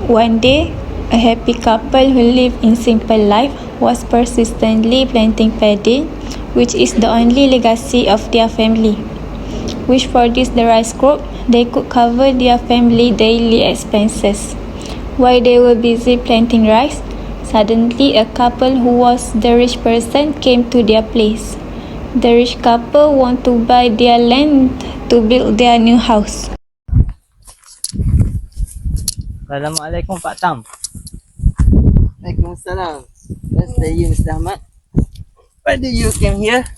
One day, a happy couple who lived in simple life was persistently planting paddy, which is the only legacy of their family. Which produced the rice crop, they could cover their family daily expenses. While they were busy planting rice, suddenly a couple who was the rich person came to their place. The rich couple want to buy their land to build their new house. Assalamualaikum Pak Tam. Waalaikumsalam. Yes, you Mr. Ahmad. Why do you came here?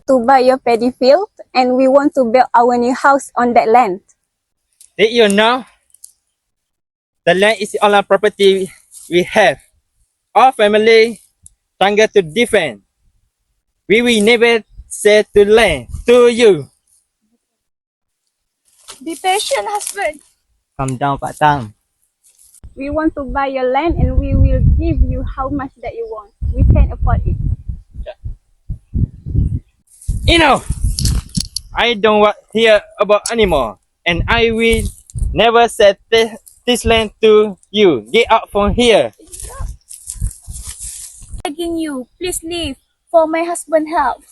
To buy your paddy field, and we want to build our new house on that land. Did you know? The land is all our property we have. Our family struggle to defend. We will never sell to land to you. Be patient, husband. Calm down Pak Tam. We want to buy your land and we will give you how much that you want. We can afford it. Enough! I don't want to hear about anymore, and I will never sell this land to you. Get out from here. Begging you, please leave, for my husband help.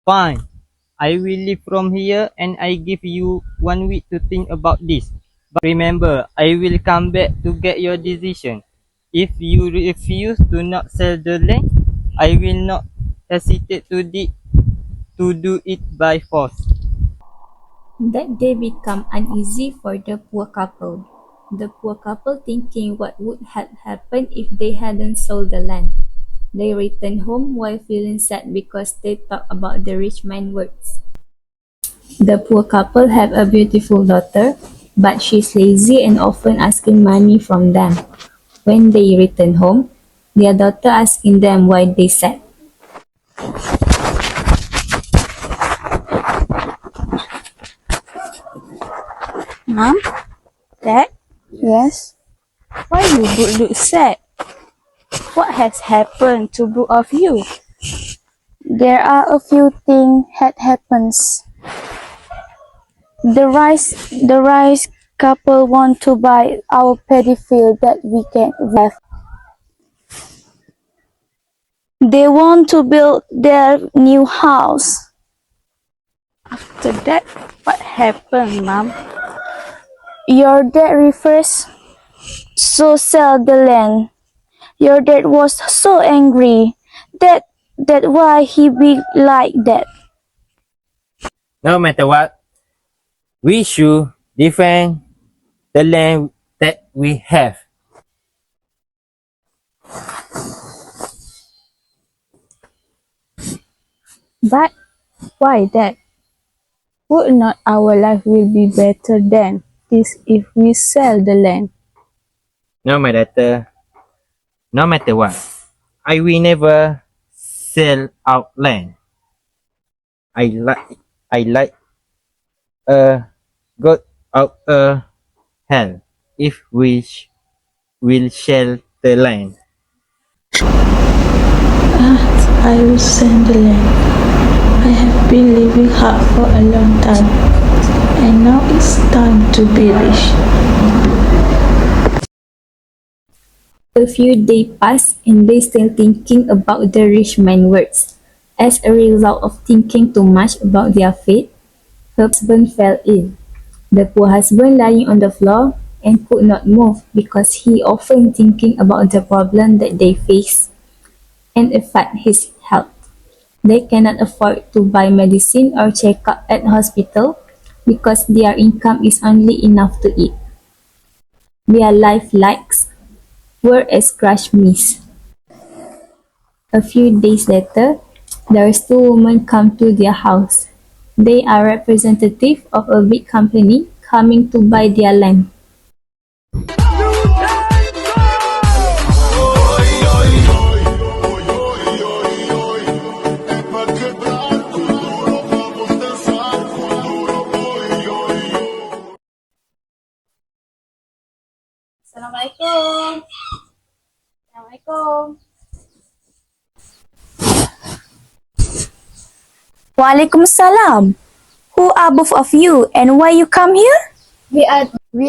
Fine. I will leave from here and I give you 1 week to think about this. But remember, I will come back to get your decision. If you refuse to not sell the land, I will not hesitate to do it by force. That day became uneasy for the poor couple. The poor couple thinking what would have happened if they hadn't sold the land. They returned home while feeling sad because they thought about the rich man's words. The poor couple have a beautiful daughter, but she's lazy and often asking money from them. When they return home, their daughter asking them why they sad. Mom? Dad? Yes? Why you both look sad? What has happened to both of you? There are a few things that happens. The rice couple want to buy our paddy field that we can have. They want to build their new house. After that, what happened, Mom? Your dad refused to sell the land. Your dad was so angry. That's why he be like that. No matter what, we should defend the land that we have. But why that? Would not our life will be better than this if we sell the land? No matter what, I will never sell out land. I like a god of a hell if we will sell the land. I will sell the land. I have been living hard for a long time, and now it's time to be rich. A few days passed and they still thinking about the rich man's words. As a result of thinking too much about their fate, her husband fell ill. The poor husband lying on the floor and could not move because he often thinking about the problem that they face and affect his health. They cannot afford to buy medicine or check up at hospital because their income is only enough to eat. Their life likes were as crushed miss. A few days later, there's two women come to their house. They are representative of a big company coming to buy their land. Assalamualaikum. Assalamualaikum. Waalaikumsalam. Who are both of you and why you come here? We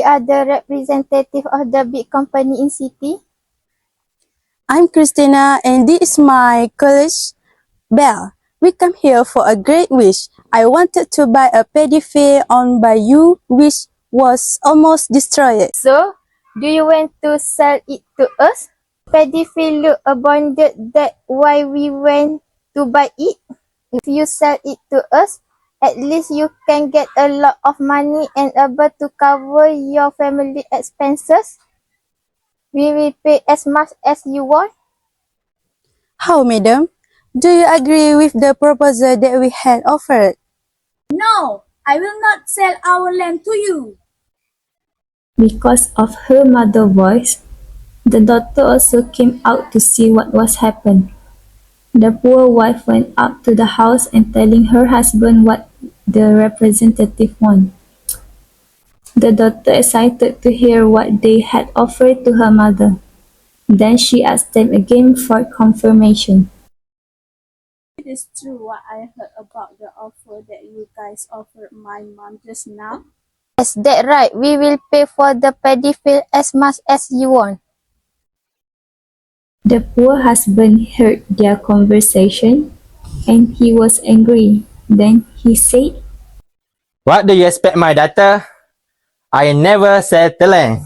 are the representative of the big company in city. I'm Christina and this is my colleague, Belle. We come here for a great wish. I wanted to buy a paddy field owned by you, which was almost destroyed. So, do you want to sell it to us? Paddy field look abundant, that why we went to buy it. If you sell it to us, at least you can get a lot of money and able to cover your family expenses. We will pay as much as you want. How, madam? Do you agree with the proposal that we had offered? No, I will not sell our land to you. Because of her mother's voice, the daughter also came out to see what was happened. The poor wife went up to the house and telling her husband what the representative wanted. The daughter excited to hear what they had offered to her mother. Then she asked them again for confirmation. It is true what I heard about the offer that you guys offered my mom just now. Yes, that's right. We will pay for the paddy field as much as you want. The poor husband heard their conversation and he was angry. Then he said, What do you expect, my daughter? I never said the land.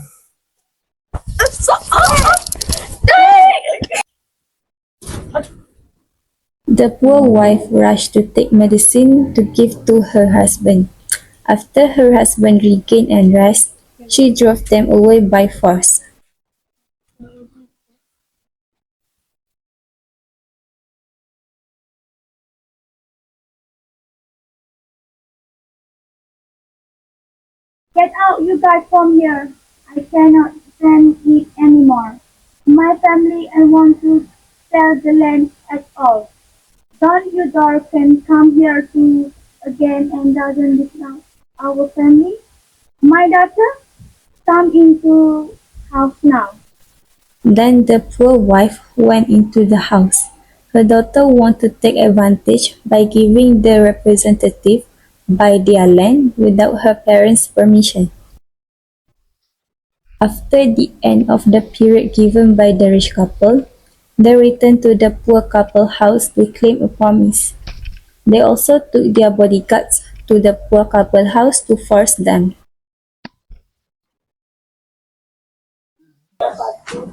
The poor wife rushed to take medicine to give to her husband. After her husband regained and rest, she drove them away by force. Get out, you guys, from here. I cannot stand it anymore. My family, I want to sell the land at all. Don't you dare can come here to again and doesn't disrupt our family. My daughter, come into house now. Then the poor wife went into the house. Her daughter wanted to take advantage by giving the representative buy their land without her parents' permission. After the end of the period given by the rich couple, they returned to the poor couple house to claim a promise. They also took their bodyguards to the poor couple house to force them.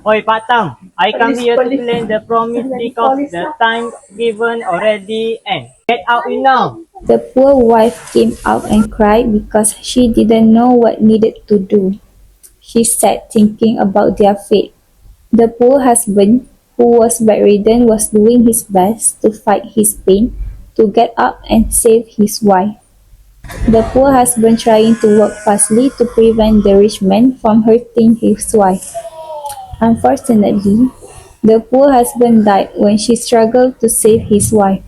Oi, Patang, I come here to claim the promise because the time given already end. Get out now. The poor wife came out and cried because she didn't know what needed to do. She sat thinking about their fate. The poor husband, who was bedridden, was doing his best to fight his pain, to get up and save his wife. The poor husband trying to work fastly to prevent the rich man from hurting his wife. Unfortunately, the poor husband died when she struggled to save his wife.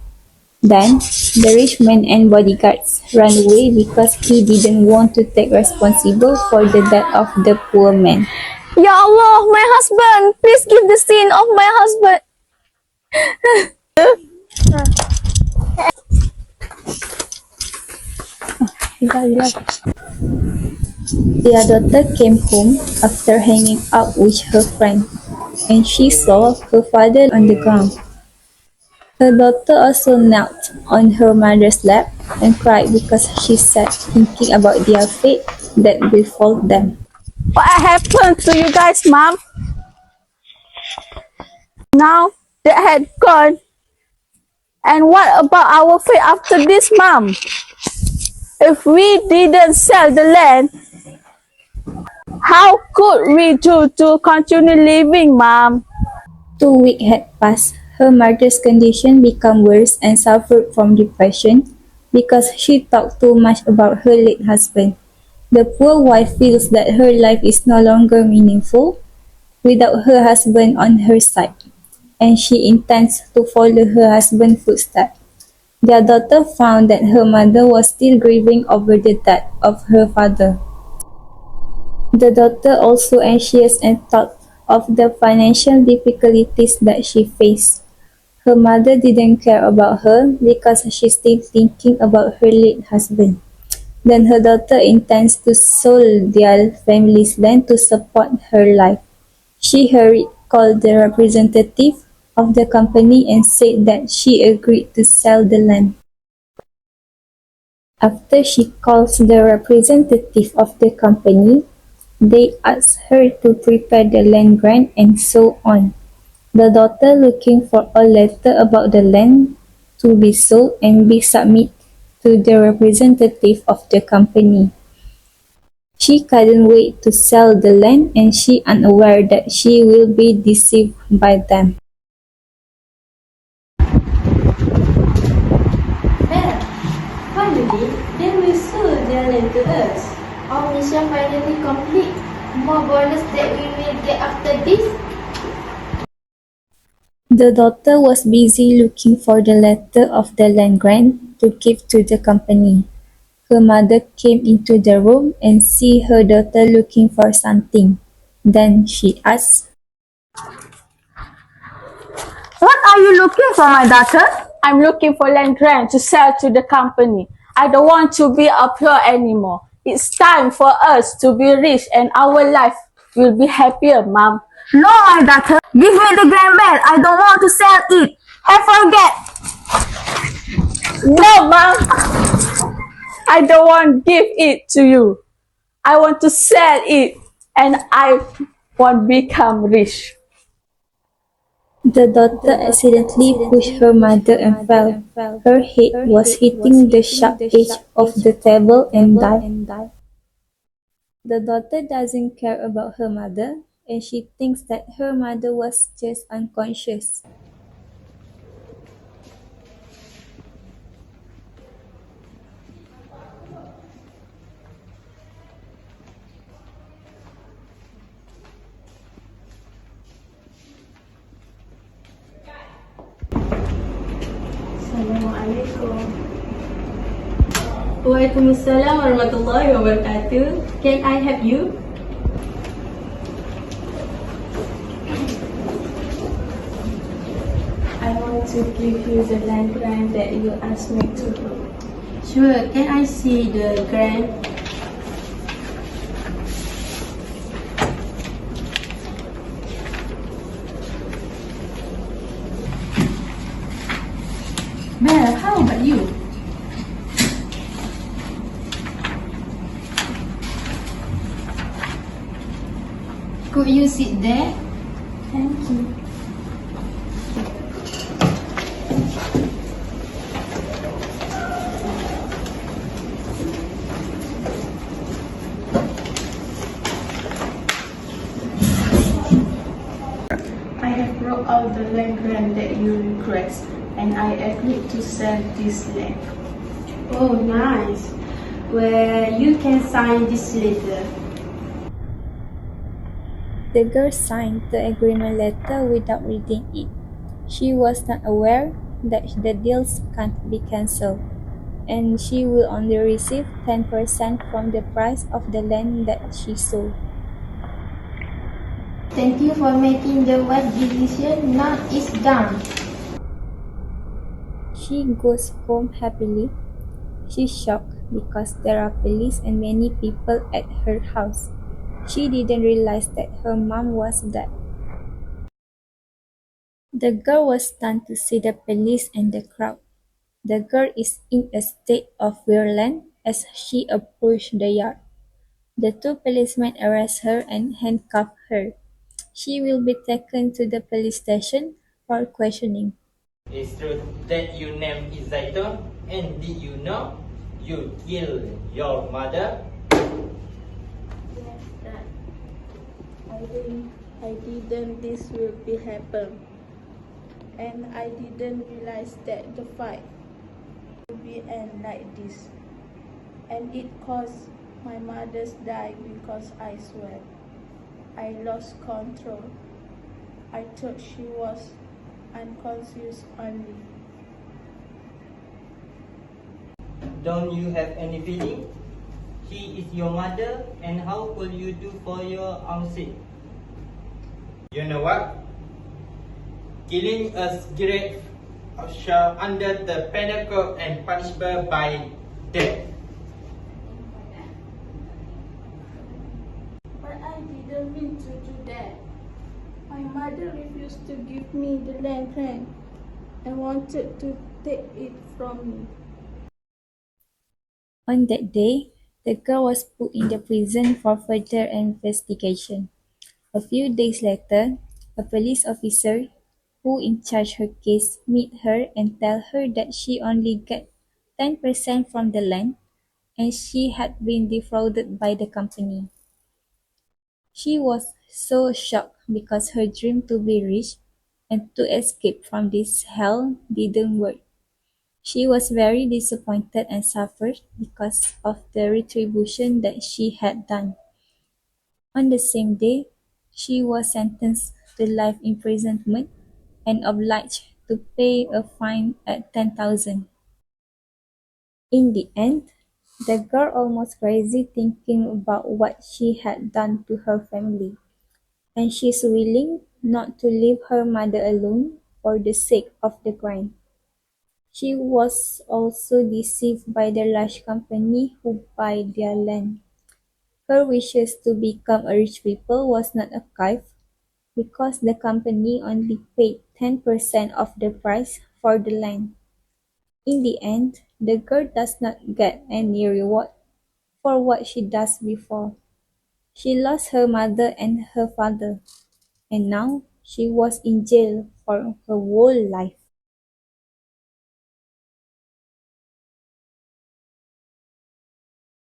Then, the rich man and bodyguards ran away because he didn't want to take responsible for the death of the poor man. Ya Allah, my husband, please give the sin of my husband. Their daughter came home after hanging out with her friend, and she saw her father on the ground. Her daughter also knelt on her mother's lap and cried because she sat thinking about their fate that befell them. What happened to you guys, mom? Now they had gone. And what about our fate after this, mom? If we didn't sell the land, how could we do to continue living, mom? 2 weeks had passed. Her mother's condition became worse and suffered from depression because she talked too much about her late husband. The poor wife feels that her life is no longer meaningful without her husband on her side, and she intends to follow her husband's footsteps. Their daughter found that her mother was still grieving over the death of her father. The daughter also anxious and thought of the financial difficulties that she faced. Her mother didn't care about her because she's still thinking about her late husband. Then her daughter intends to sell their family's land to support her life. She hurried called the representative of the company and said that she agreed to sell the land. After she calls the representative of the company, they ask her to prepare the land grant and so on. The daughter looking for a letter about the land to be sold and be submitted to the representative of the company. She couldn't wait to sell the land and she unaware that she will be deceived by them. Bella, finally, they will sell their land to us. Our mission finally complete. More bonus that we will get after this. The daughter was busy looking for the letter of the land grant to give to the company. Her mother came into the room and see her daughter looking for something. Then she asked, What are you looking for, my daughter? I'm looking for land grant to sell to the company. I don't want to be a poor anymore. It's time for us to be rich and our life will be happier, Mom. No, my daughter. Give me the grand bell. I don't want to sell it. I forget. No, Mom. I don't want to give it to you. I want to sell it and I want to become rich. the daughter accidentally pushed her mother and fell. Her head was hitting the sharp edge of the table and died. The daughter doesn't care about her mother and she thinks that her mother was just unconscious. Assalamualaikum. Waalaikumsalam warahmatullahi wabarakatuh. Can I help you? I want to give you the land grant that you asked me to do. Sure, can I see the grant? Bella, how about you? Could you sit there? Thank you. I have brought out the land grant that you request, and I agreed to sell this land. Oh, nice. Well, you can sign this letter. The girl signed the agreement letter without reading it. She was not aware that the deals can't be cancelled, and she will only receive 10% from the price of the land that she sold. Thank you for making the wise decision. Now it's done. She goes home happily. She's shocked because there are police and many people at her house. She didn't realize that her mom was dead. The girl was stunned to see the police and the crowd. The girl is in a state of violence as she approached the yard. The two policemen arrest her and handcuff her. She will be taken to the police station for questioning. It's true that your name is Zaito, and did you know you killed your mother? Yes, Dad. I didn't this will be happen. And I didn't realize that the fight would be end like this. And it caused my mother's die because I swear. I lost control. I thought she was unconscious only. Don't you have any feeling? She is your mother, and how could you do for your own sake? You know what? Killing is grave shall under the penal and punishable by death. didn't mean to do that. My mother refused to give me the land grant and wanted to take it from me. On that day, the girl was put in the prison for further investigation. A few days later, a police officer who in charge her case meet her and tell her that she only get 10% from the land and she had been defrauded by the company. She was so shocked because her dream to be rich and to escape from this hell didn't work. She was very disappointed and suffered because of the retribution that she had done. On the same day, she was sentenced to life imprisonment and obliged to pay a fine at 10,000. In the end, the girl almost crazy thinking about what she had done to her family, and she's willing not to leave her mother alone for the sake of the crime. She was also deceived by the large company who buy their land. Her wishes to become a rich people was not achieved because the company only paid 10% of the price for the land. In the end, the girl does not get any reward for what she does before. She lost her mother and her father, and now she was in jail for her whole life.